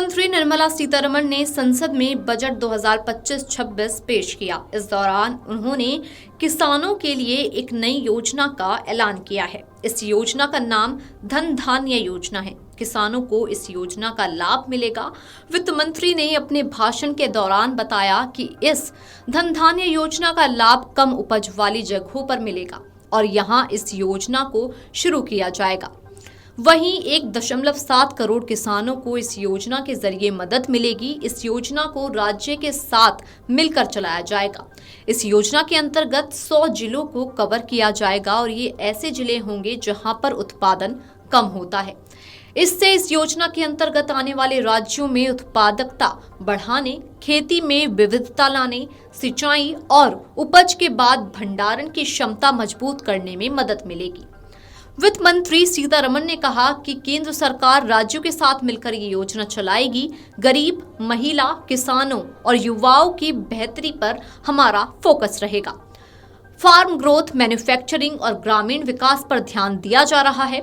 मंत्री निर्मला सीतारमण ने संसद में बजट 2025-26 पेश किया। इस दौरान उन्होंने किसानों के लिए एक नई योजना का ऐलान किया है। इस योजना का नाम धन धान्य योजना है। किसानों को इस योजना का लाभ मिलेगा। वित्त मंत्री ने अपने भाषण के दौरान बताया कि इस धन धान्य योजना का लाभ कम उपज वाली जगहों पर मिलेगा और यहाँ इस योजना को शुरू किया जाएगा। वहीं 1.7 करोड़ किसानों को इस योजना के जरिए मदद मिलेगी। इस योजना को राज्य के साथ मिलकर चलाया जाएगा। इस योजना के अंतर्गत 100 जिलों को कवर किया जाएगा और ये ऐसे जिले होंगे जहां पर उत्पादन कम होता है। इससे इस योजना के अंतर्गत आने वाले राज्यों में उत्पादकता बढ़ाने, खेती में विविधता लाने, सिंचाई और उपज के बाद भंडारण की क्षमता मजबूत करने में मदद मिलेगी। वित्त मंत्री सीतारमण ने कहा कि केंद्र सरकार राज्यों के साथ मिलकर ये योजना चलाएगी। गरीब, महिला, किसानों और युवाओं की बेहतरी पर हमारा फोकस रहेगा। फार्म ग्रोथ, मैन्युफैक्चरिंग और ग्रामीण विकास पर ध्यान दिया जा रहा है।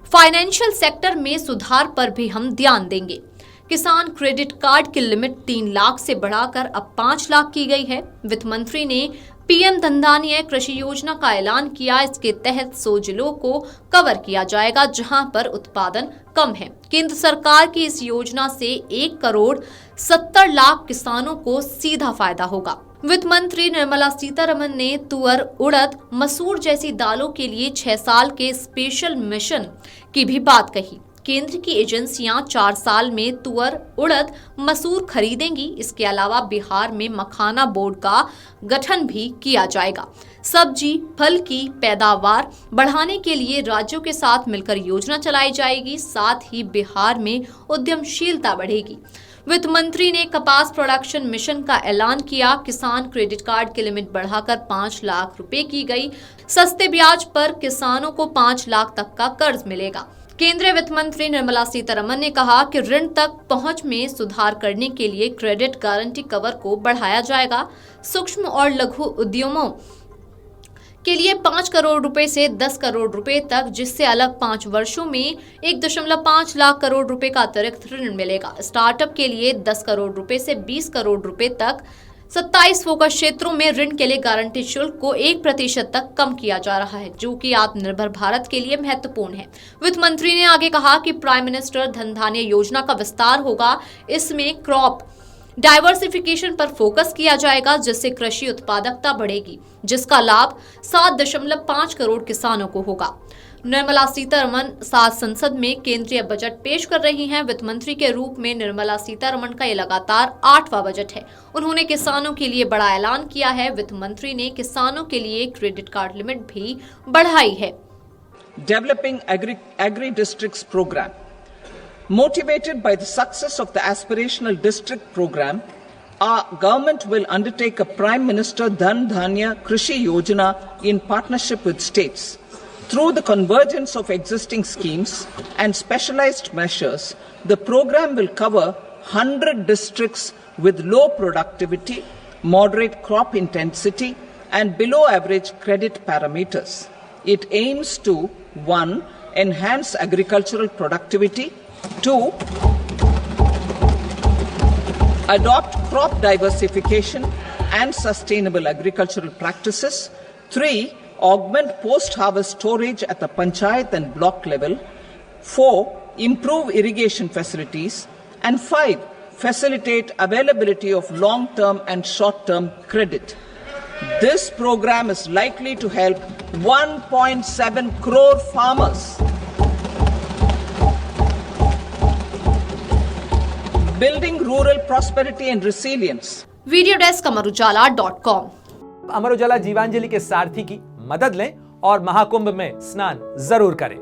फाइनेंशियल सेक्टर में सुधार पर भी हम ध्यान देंगे। किसान क्रेडिट कार्ड की लिमिट 3 लाख से बढ़ाकर अब 5 लाख की गई है। वित्त मंत्री ने पीएम धन धान्य कृषि योजना का ऐलान किया। इसके तहत 100 जिलों को कवर किया जाएगा जहां पर उत्पादन कम है। केंद्र सरकार की इस योजना से 1 करोड़ 70 लाख किसानों को सीधा फायदा होगा। वित्त मंत्री निर्मला सीतारमण ने तुअर, उड़द, मसूर जैसी दालों के लिए 6 साल के स्पेशल मिशन की भी बात कही। केंद्र की एजेंसियां 4 साल में तुअर, उड़द, मसूर खरीदेंगी। इसके अलावा बिहार में मखाना बोर्ड का गठन भी किया जाएगा। सब्जी, फल की पैदावार बढ़ाने के लिए राज्यों के साथ मिलकर योजना चलाई जाएगी। साथ ही बिहार में उद्यमशीलता बढ़ेगी। वित्त मंत्री ने कपास प्रोडक्शन मिशन का ऐलान किया। किसान क्रेडिट कार्ड की लिमिट बढ़ाकर 5 लाख रुपए की गई। सस्ते ब्याज पर किसानों को 5 लाख तक का कर्ज मिलेगा। केंद्रीय वित्त मंत्री निर्मला सीतारमण ने कहा कि ऋण तक पहुंच में सुधार करने के लिए क्रेडिट गारंटी कवर को बढ़ाया जाएगा। सूक्ष्म और लघु उद्यमों के लिए 5 करोड़ रुपए से 10 करोड़ रुपए तक, जिससे अलग 5 वर्षों में 1.5 लाख करोड़ रुपए का अतिरिक्त ऋण मिलेगा। स्टार्टअप के लिए 10 करोड़ रुपए से 20 करोड़ रुपए तक 27 फोकस क्षेत्रों में ऋण के लिए गारंटी शुल्क को 1% तक कम किया जा रहा है, जो कि आत्मनिर्भर भारत के लिए महत्वपूर्ण है। वित्त मंत्री ने आगे कहा कि प्राइम मिनिस्टर धन धान्य योजना का विस्तार होगा। इसमें क्रॉप डाइवर्सिफिकेशन पर फोकस किया जाएगा, जिससे कृषि उत्पादकता बढ़ेगी, जिसका लाभ 7.5 करोड़ किसानों को होगा। निर्मला सीतारमण साथ संसद में केंद्रीय बजट पेश कर रही हैं। वित्त मंत्री के रूप में निर्मला सीतारमण का ये लगातार 8वां बजट है। उन्होंने किसानों के लिए बड़ा ऐलान किया है। वित्त मंत्री ने किसानों के लिए क्रेडिट कार्ड लिमिट भी बढ़ाई है। Developing agri districts programme motivated by the success of the aspirational district program, our government will undertake a Prime Minister Dhan Dhanya Krishi Yojana in partnership with states. Through the convergence of existing schemes and specialized measures, the program will cover 100 districts with low productivity, moderate crop intensity, and below average credit parameters. It aims to 1. Enhance agricultural productivity, 2. Adopt crop diversification and sustainable agricultural practices, 3. Augment post-harvest storage at the panchayat and block level, 4. Improve irrigation facilities, and 5. Facilitate availability of long-term and short-term credit. This program is likely to help 1.7 crore farmers. Building rural prosperity and resilience. Video desk Amarujala dot com. Amar Ujala Jeevanjali के सारथी की मदद लें और महाकुंभ में स्नान जरूर करें।